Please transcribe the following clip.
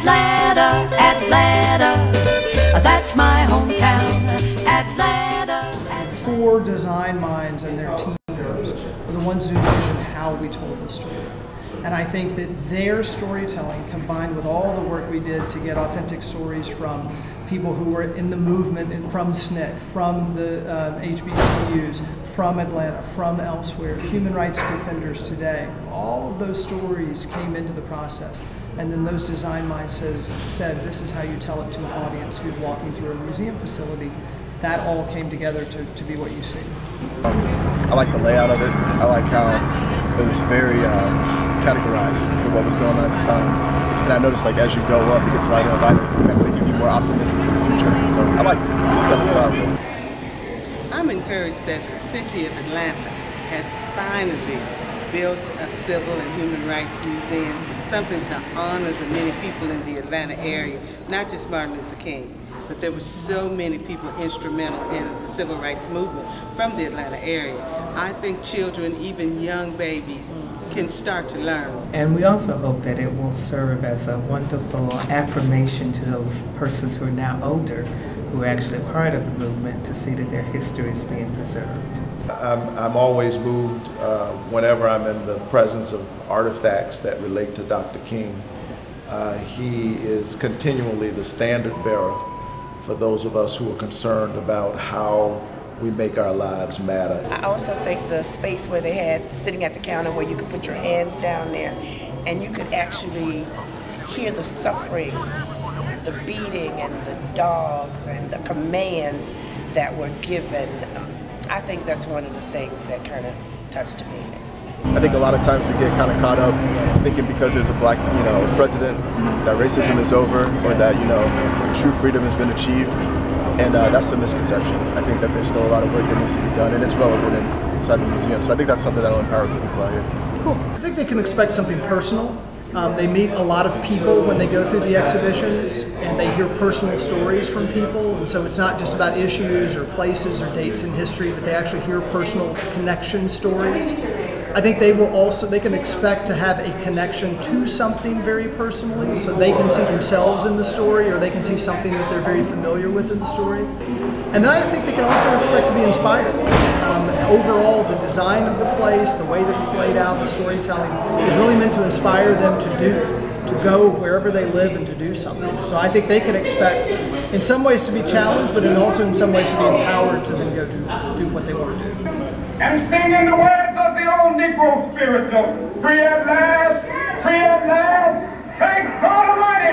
Atlanta, Atlanta, that's my hometown, Atlanta. 4 design minds and their team members are the ones who envisioned how we told the story. And I think that their storytelling, combined with all the work we did to get authentic stories from people who were in the movement, from SNCC, from the HBCUs, from Atlanta, from elsewhere, human rights defenders today, all of those stories came into the process. And then those design minds said, this is how you tell it to an audience who's walking through a museum facility. That all came together to be what you see. I like the layout of it. I like how it was very categorized for what was going on at the time. And I noticed, like, as you go up, it gets lighter and lighter, kind of making you more optimistic for the future. So I liked it. That was powerful. I'm encouraged that the city of Atlanta has finally built a civil and human rights museum, something to honor the many people in the Atlanta area, not just Martin Luther King, but there were so many people instrumental in the civil rights movement from the Atlanta area. I think children, even young babies, can start to learn. And we also hope that it will serve as a wonderful affirmation to those persons who are now older, who are actually part of the movement, to see that their history is being preserved. I'm always moved whenever I'm in the presence of artifacts that relate to Dr. King. He is continually the standard bearer for those of us who are concerned about how we make our lives matter. I also think the space where they had sitting at the counter where you could put your hands down there and you could actually hear the suffering, the beating and the dogs and the commands that were given. I think that's one of the things that kind of touched me. I think a lot of times we get kind of caught up thinking because there's a black, president that racism is over, or that, true freedom has been achieved. And that's a misconception. I think that there's still a lot of work that needs to be done, and it's relevant inside the museum. So I think that's something that'll empower the people out here. Cool. I think they can expect something personal. They meet a lot of people when they go through the exhibitions, and they hear personal stories from people. And so it's not just about issues or places or dates in history, but they actually hear personal connection stories. I think they can expect to have a connection to something very personally, so they can see themselves in the story, or they can see something that they're very familiar with in the story. And then I think they can also expect to be inspired. Overall, the design of the place, the way that it's laid out, the storytelling is really meant to inspire them to go wherever they live and to do something. So I think they can expect, in some ways, to be challenged, but also in some ways to be empowered to then go do what they want to do. And sing in the words of the old Negro spiritual, free at last, thank God Almighty.